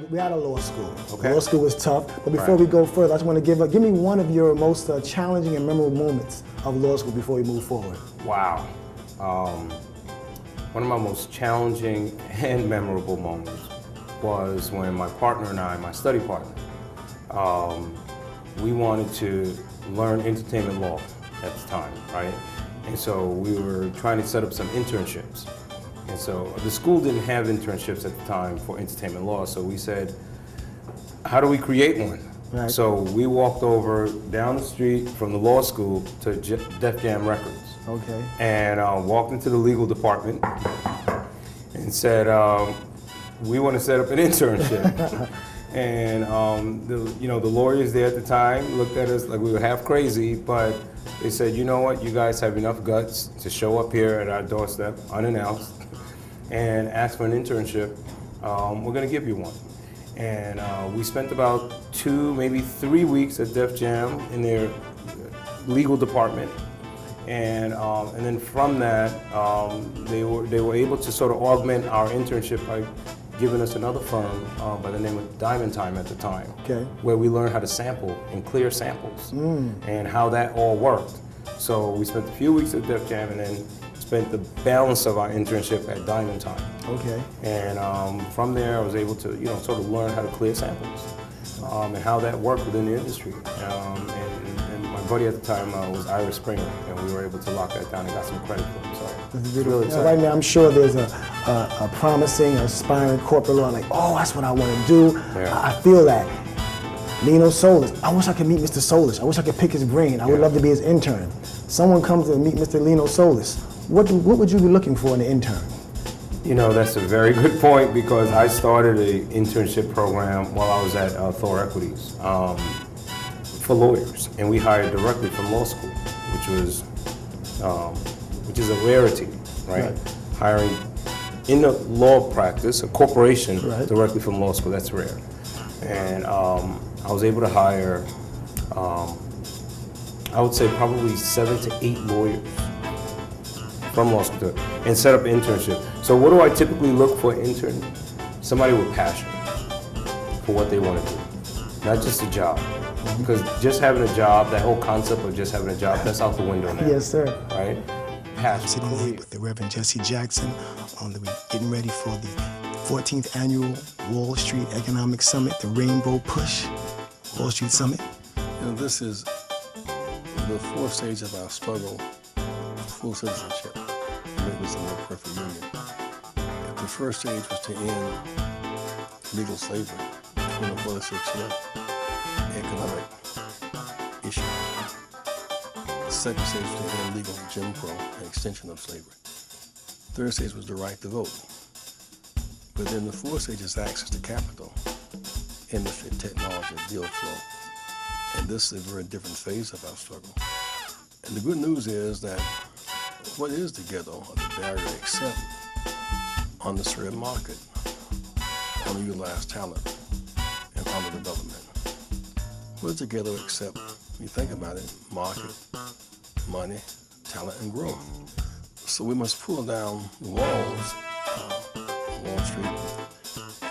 We had a law school. Okay. Law school was tough, but before we go further, I just want to give me one of your most challenging and memorable moments of law school before we move forward. Wow. One of my most challenging and memorable moments was when my partner and I, my study partner, we wanted to learn entertainment law at the time, right? And so we were trying to set up some internships. And so the school didn't have internships at the time for entertainment law, so we said, how do we create one? Right. So we walked over down the street from the law school to Def Jam Records. Okay. And walked into the legal department and said, we want to set up an internship. And the lawyers there at the time looked at us like we were half crazy, but they said, you know what, you guys have enough guts to show up here at our doorstep unannounced and ask for an internship. We're going to give you one. And we spent about 2, maybe 3 weeks at Def Jam in their legal department. And then from that, they were able to sort of augment our internship by giving us another firm by the name of Diamond Time at the time, okay, where we learned how to sample and clear samples and how that all worked. So we spent a few weeks at Def Jam and then spent the balance of our internship at Diamond Time. Okay. And from there, I was able to, sort of learn how to clear samples and how that worked within the industry. And my buddy at the time was Ira Springer, and we were able to lock that down and got some credit for him. So it's really exciting. Right now, I'm sure there's a promising, aspiring corporate law, like, oh, that's what I want to do. Yeah. I feel that. Lino Solis, I wish I could meet Mr. Solis. I wish I could pick his brain. I would love to be his intern. Someone comes to meet Mr. Lino Solis. What would you be looking for in an intern? That's a very good point, because I started an internship program while I was at Thor Equities for lawyers, and we hired directly from law school, which is a rarity, right? Hiring in the law practice, a corporation directly from law school, that's rare. And I was able to hire, I would say probably 7 to 8 lawyers from law school and set up an internship. So what do I typically look for an intern? Somebody with passion for what they want to do, not just a job. Because just having a job, that whole concept of just having a job, that's out the window now. Yes, sir. Right? Passion. Sitting here with the Reverend Jesse Jackson we're getting ready for the 14th annual Wall Street Economic Summit, the Rainbow Push Wall Street Summit. This is the 4th stage of our struggle for full citizenship. Make this a more perfect union. The first stage was to end legal slavery, 46-year economic issue. The second stage was to end legal Jim Crow and extension of slavery. Third stage was the right to vote. But then the fourth stage is access to capital, industry, technology, deal flow. And this is a very different phase of our struggle. And the good news is that what is the ghetto or the barrier to accept underserved market, underutilized talent, and underdevelopment? What is the ghetto except, when you think about it, market, money, talent, and growth? So we must pull down the walls of Wall Street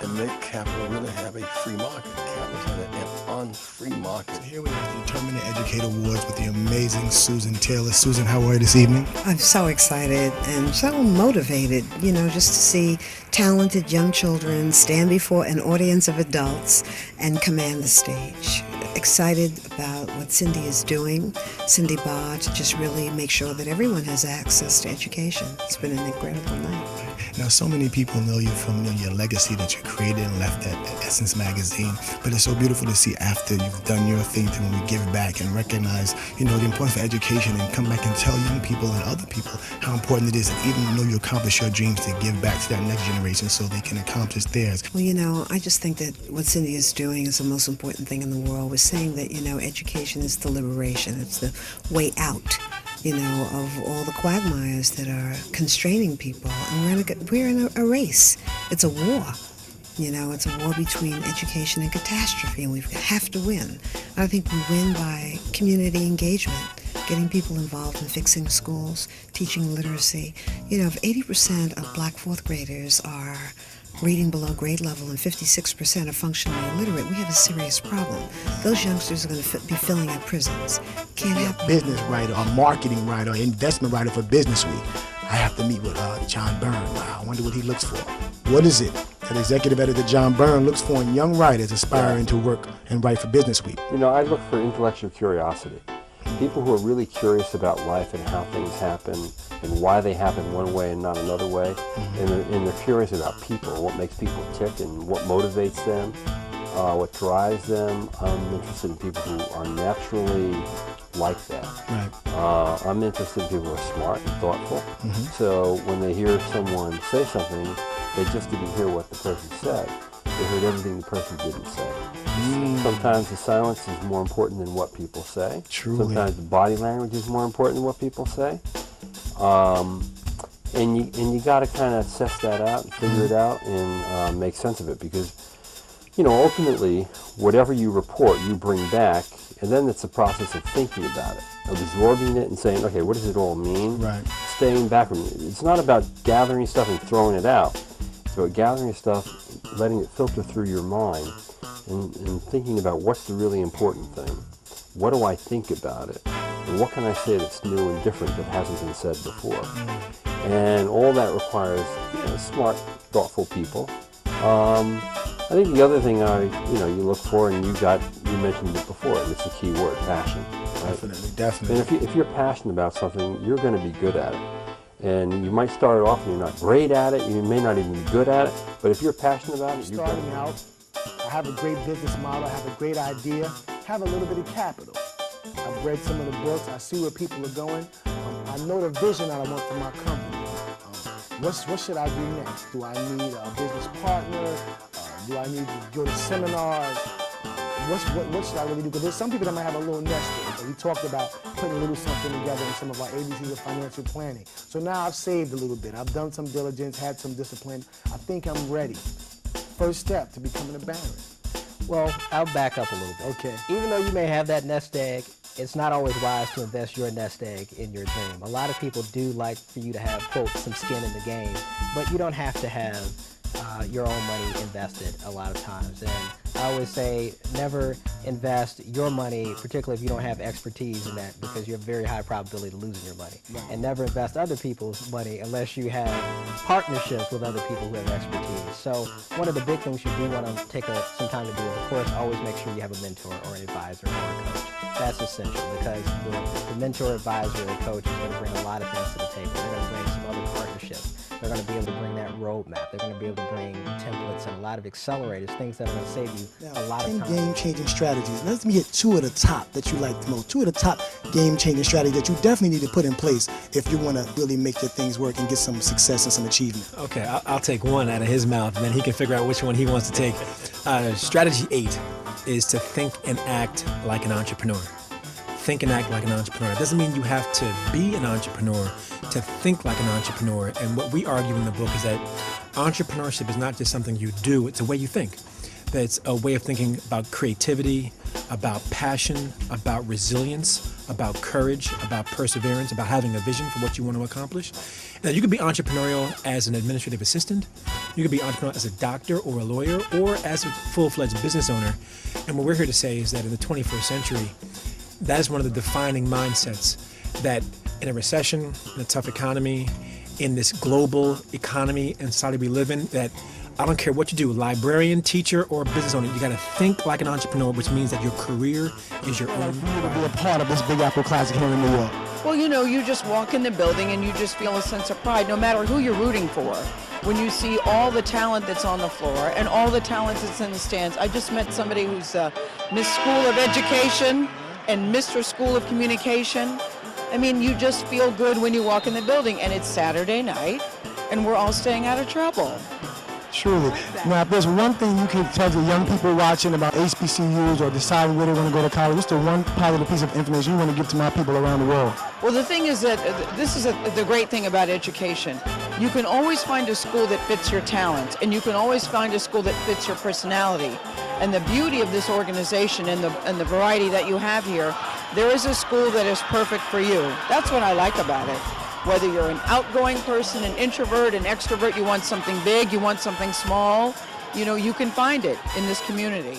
and make capital really have a free market. Capital have an unfree market. So here we have the Determined Educator Awards with the amazing Susan Taylor. Susan, how are you this evening? I'm so excited and so motivated, just to see talented young children stand before an audience of adults and command the stage. Excited about what Cindy is doing, Cindy Barr, to just really make sure that everyone has access to education. It's been an incredible night. Now, so many people know you from your legacy that you created and left at Essence Magazine, but it's so beautiful to see after you've done your thing to when we give back and recognize, the importance of education and come back and tell young people and other people how important it is, and even though you accomplish your dreams, to give back to that next generation so they can accomplish theirs. Well, I just think that what Cindy is doing is the most important thing in the world. We're saying that, education is the liberation. It's the way out, of all the quagmires that are constraining people. And we're in a race. It's a war. It's a war between education and catastrophe, and we have to win. I think we win by community engagement getting people involved in fixing schools, teaching literacy. You know, if 80% of black fourth graders are reading below grade level and 56% are functionally illiterate, we have a serious problem. Those youngsters are going to be filling our prisons. Can't happen. Business writer or marketing writer or investment writer for Business Week. I have to meet with John Byrne. I wonder what he looks for. What is it that executive editor John Byrne looks for in young writers aspiring to work and write for Business Week? You know, I look for intellectual curiosity. People who are really curious about life and how things happen and why they happen one way and not another way. And they're curious about people, what makes people tick and what motivates them, what drives them. I'm interested in people who are naturally like that. Right. I'm interested in people who are smart and thoughtful. So when they hear someone say something, they just didn't hear what the person said. They heard everything the person didn't say. Sometimes the silence is more important than what people say. Truly. Sometimes the body language is more important than what people say. And you got to kind of suss that out and figure it out and make sense of it, because, you know, ultimately, whatever you report, you bring back, and then it's a process of thinking about it, of absorbing it and saying, okay, what does it all mean? Right. Staying back from it. It's not about gathering stuff and throwing it out. It's about gathering stuff, letting it filter through your mind, and thinking about what's the really important thing. What do I think about it? And what can I say that's new and different that hasn't been said before? And all that requires, you know, smart, thoughtful people. I think the other thing you look for, and you mentioned it before, and it's a key word, passion. Right? Definitely. And if you're passionate about something, you're going to be good at it. And you might start off and you're not great at it, you may not even be good at it, but if you're passionate about it, you're starting out. I have a great business model, I have a great idea, have a little bit of capital. I've read some of the books, I see where people are going. I know the vision that I want for my company. What should I do next? Do I need a business partner? Do I need to go to seminars? What should I really do? Because there's some people that might have a little nest egg. So we talked about putting a little something together in some of our ABCs of financial planning. So now I've saved a little bit. I've done some diligence, had some discipline. I think I'm ready. First step to becoming a baron. Well, I'll back up a little bit. Okay. Even though you may have that nest egg, it's not always wise to invest your nest egg in your dream. A lot of people do like for you to have, quote, some skin in the game, but you don't have to have your own money invested a lot of times. And I always say never invest your money, particularly if you don't have expertise in that, because you have a very high probability of losing your money. Right. And never invest other people's money unless you have partnerships with other people who have expertise. So one of the big things you do want to take some time to do is, of course, always make sure you have a mentor or an advisor or a coach. That's essential, because the mentor, advisor, or coach is going to bring a lot of things to the table. They're going to bring some other partnerships. They're going to be able to bring that roadmap. They're going to be able to bring templates and a lot of accelerators, things that are going to save you a lot of time. Game-changing strategies. Let me hit two of the top that you like the most. Two of the top game-changing strategies that you definitely need to put in place if you want to really make your things work and get some success and some achievement. Okay, I'll take one out of his mouth, and then he can figure out which one he wants to take. Strategy 8 is to think and act like an entrepreneur. Think and act like an entrepreneur. It doesn't mean you have to be an entrepreneur to think like an entrepreneur. And what we argue in the book is that entrepreneurship is not just something you do, it's a way you think. That's a way of thinking about creativity, about passion, about resilience, about courage, about perseverance, about having a vision for what you want to accomplish. Now, you could be entrepreneurial as an administrative assistant, you could be entrepreneurial as a doctor or a lawyer, or as a full-fledged business owner. And what we're here to say is that in the 21st century, that is one of the defining mindsets, that in a recession, in a tough economy, in this global economy and society we live in, that I don't care what you do, librarian, teacher, or business owner, you got to think like an entrepreneur, which means that your career is your own. For you to be a part of this Big Apple Classic here in New York. Well, you know, you just walk in the building and you just feel a sense of pride, no matter who you're rooting for. When you see all the talent that's on the floor and all the talent that's in the stands. I just met somebody who's Miss School of Education and Mr. School of Communication. I mean, you just feel good when you walk in the building, and it's Saturday night, and we're all staying out of trouble. Truly. Now, if there's one thing you can tell the young people watching about HBCUs or deciding where they want to go to college, what's the one positive piece of information you want to give to my people around the world? Well, the thing is that this is the great thing about education. You can always find a school that fits your talent, and you can always find a school that fits your personality. And the beauty of this organization and the variety that you have here there is a school that is perfect for you. That's what I like about it. Whether you're an outgoing person, an introvert, an extrovert, you want something big, you want something small, you know, you can find it in this community.